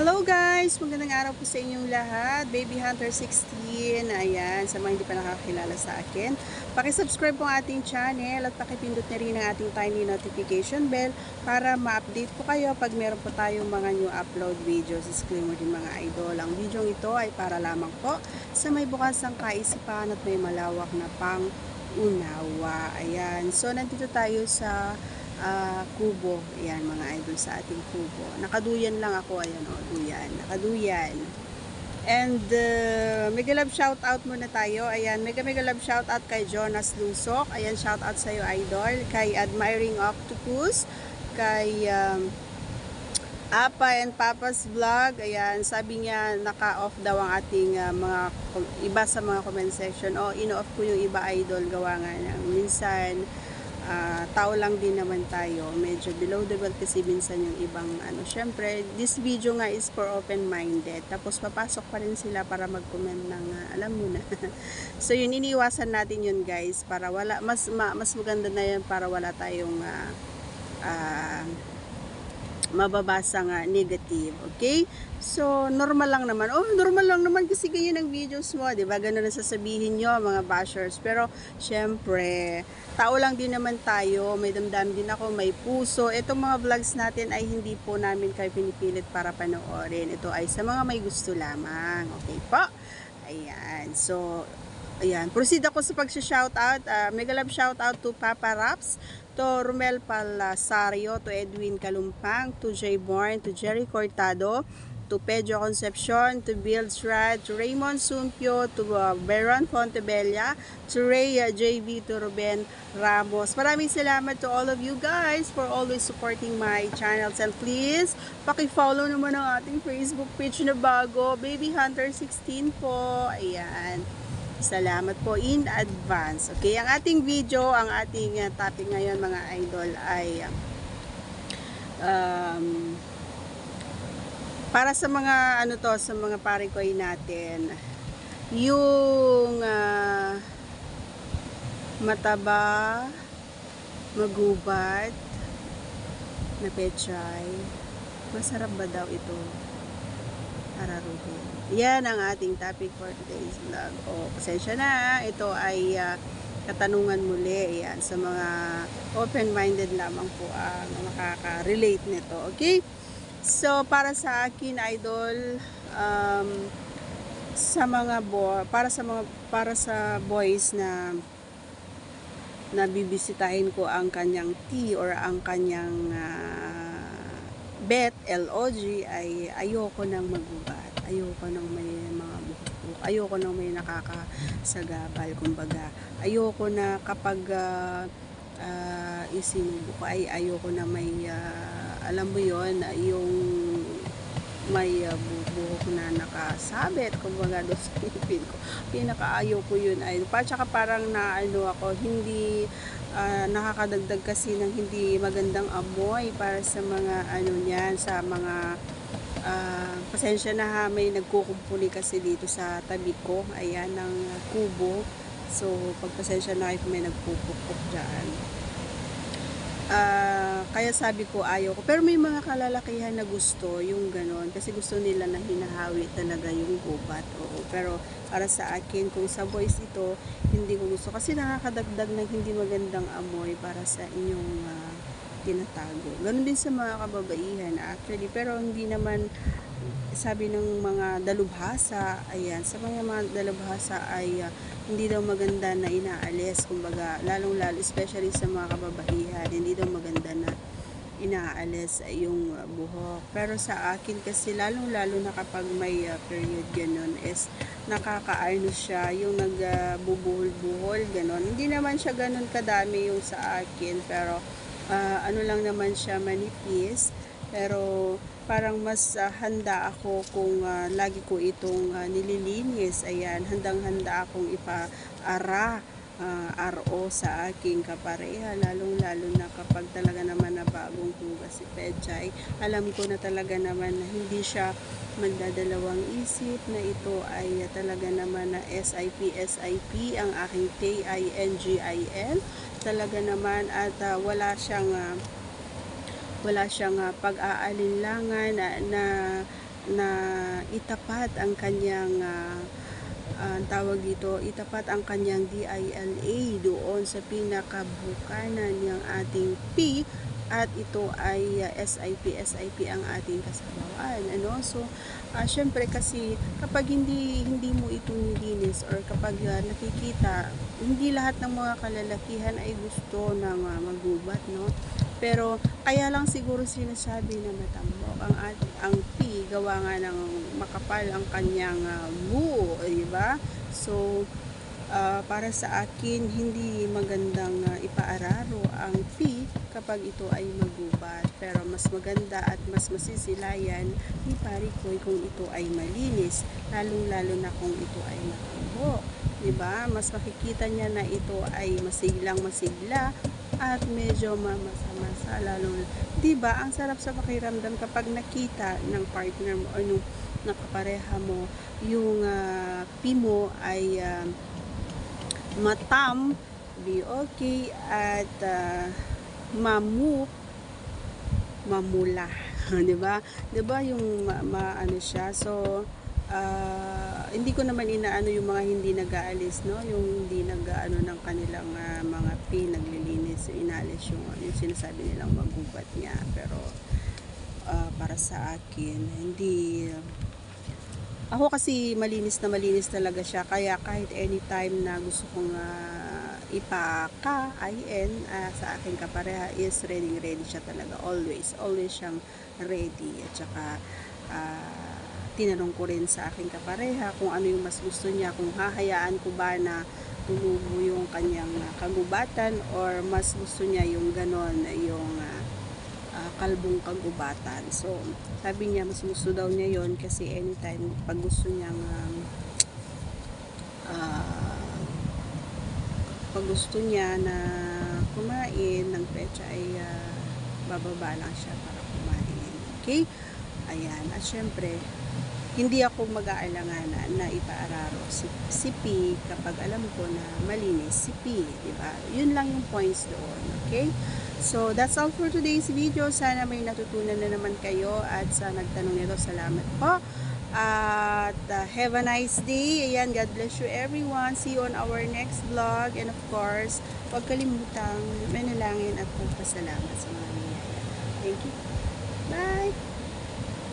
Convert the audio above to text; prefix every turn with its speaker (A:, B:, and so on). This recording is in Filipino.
A: Hello guys! Magandang araw po sa inyong lahat. Baby Hunter 16. Ayan, sa mga hindi pa nakakilala sa akin. Paki-subscribe po ang ating channel at pakipindot na rin ang ating tiny notification bell para ma-update po kayo pag meron po tayong mga new upload videos. Disclaimer din mga idol. Ang video ito ay para lamang po sa may bukas ng kaisipan at may malawak na pang-unawa. Ayan. So, nandito tayo sa kubo. Ayan mga idol sa ating kubo. Nakaduyan lang ako. Ayan o, duyan. Nakaduyan. And mega love shout out muna tayo. Ayan, mega love shout out kay Jonas Lusok. Ayan, shout out sa'yo idol. Kay Admiring Octopus. Kay Apa and Papa's Vlog. Ayan, sabi niya naka-off daw ang ating mga iba sa mga comment section. O, ino-off ko yung iba idol. Gawa nga ng minsan tao lang din naman tayo, medyo below the belt kasi minsan yung ibang syempre this video nga is for open-minded, tapos papasok pa rin sila para mag-comment ng alam mo na so yun, iniiwasan natin yun guys, para wala, mas maganda na yan para wala tayong mababasa nga negative, okay? So, normal lang naman. Oh, normal lang naman kasi ganyan ang videos mo, 'di ba? Ganun ang sasabihin nyo, mga bashers. Pero, syempre, tao lang din naman tayo. May damdam din ako, may puso. Itong mga vlogs natin ay hindi po namin kayo pinipilit para panoorin. Ito ay sa mga may gusto lamang. Okay po? Ayan. So, ayan. Proceed ako sa pag-shoutout. Mega love shoutout to Papa Raps, to Romel Palasario, to Edwin Kalumpang, to Jay Born, to Jerry Cortado, to Pedro Concepcion, to Bill Srad, to Raymond Sumpio, to Beron Fontebella, to Ray JV, to Ruben Ramos. Maraming salamat to all of you guys for always supporting my channels, and please paki-follow naman ang ating Facebook page na bago, Baby Hunter 16 po. Ayan. Salamat po in advance. Okay, ang ating video, ang ating topic ngayon mga idol ay para sa mga sa mga parikoy natin, yung mataba, magubat na pechay, masarap ba daw ito? Araruhin. Yan ang ating topic for today's vlog. O, pasensya na. Ito ay katanungan muli. Yan, sa mga open-minded lamang po ang makaka-relate nito. Okay? So, para sa akin, idol, para sa boys na bibisitahin ko ang kanyang T or ang kanyang bet, LOG, ay ayoko nang magubat. Ayoko nang may mga buhok. Ayoko nang may nakakasagabal, kumbaga. Ayoko na kapag isinubo ko, ay ayoko na may alam mo yon, yung may buhok na nakasabit, kumbaga doon sa ngipin ko. Pinakaayaw ko yun ay tsaka parang ako, hindi nakakadagdag kasi ng hindi magandang amoy para sa mga niyan, sa mga pasensya na ha, may nagkukumpuni kasi dito sa tabi ko, ayan, ng kubo. So pagpasensya na kayo kung may nagpupukpok dyan. Kaya sabi ko ayaw ko, pero may mga kalalakihan na gusto yung ganon, kasi gusto nila na hinahawi talaga yung gubat. Oo, pero para sa akin, kung sa boys ito, hindi ko gusto kasi nakakadagdag ng hindi magandang amoy para sa inyong tinatago. Ganon din sa mga kababaihan actually, pero hindi naman, sabi ng mga dalubhasa, ayan, sa mga dalubhasa ay hindi daw maganda na inaalis, kumbaga, lalong-lalo, especially sa mga kababaihan, hindi daw maganda na inaalis yung buhok. Pero sa akin kasi, lalong-lalo na kapag may period ganon, is nakakaano siya, yung nagbubuhol-buhol, ganon. Hindi naman siya ganon kadami yung sa akin, pero ano lang naman siya, manipis. Pero parang mas handa ako kung lagi ko itong nililinis. Ayan, handang-handa akong ipa-ara RO sa aking kapareha, lalong-lalo na kapag talaga naman na bagong hugas si Pechay. Alam ko na talaga naman na hindi siya magdadalawang isip, na ito ay talaga naman na SIP ang aking TINGIN talaga naman, at wala siyang pag-aalinlangan na itapat ang kanyang ang tawag dito, itapat ang kanyang DILA doon sa pinakabukanan ng ating P, at ito ay SIP ang ating kasabawan. So syempre kasi kapag hindi mo ito nilinis, or kapag nakikita, hindi lahat ng mga kalalakihan ay gusto ng magubat, no? Pero kaya lang siguro sinasabi na matambok ang P, gawa nga ng makapal ang kanyang buo, di ba? So para sa akin, hindi magandang ipaararo ang P kapag ito ay magubat. Pero mas maganda at mas masisilayan ni Parikoy kung ito ay malinis, lalong-lalo na kung ito ay matambok. Diba? Mas makikita niya na ito ay masiglang-masigla at medyo mamasa-masa, lalo, diba? Ang sarap sa pakiramdam kapag nakita ng partner mo o nung nakapareha mo, yung P mo ay matam, be okay, at mamula. Diba? Diba yung ano siya? So hindi ko naman inaano yung mga hindi nag-aalis, no? Yung hindi nag-aano ng kanilang mga P, naglilinis, inalis yung sinasabi nilang magubat niya. Pero para sa akin, hindi, ako kasi malinis talaga siya, kaya kahit anytime na gusto kong ipaka-IN sa aking kapareha is ready siya talaga, always siyang ready. At saka tinanong ko rin sa aking kapareha kung ano yung mas gusto niya, kung hahayaan ko ba na tumubo yung kanyang kagubatan, or mas gusto niya yung ganon, yung kalbong kagubatan. So sabi niya mas gusto daw niya yon, kasi anytime pag gusto niyang pag gusto niya na kumain ng pecha ay bababa lang siya para kumain. Okay? Ayan. At syempre, hindi ako mag-aalanganan na ipaararo si P kapag alam ko na malinis si P. Diba? Yun lang yung points doon. Okay? So, that's all for today's video. Sana may natutunan na naman kayo, at sa nagtanong nito, salamat po. At have a nice day. Ayan, God bless you everyone. See you on our next vlog. And of course, huwag kalimutang manalangin at magpasalamat sa mga biyaya. Thank you. Bye!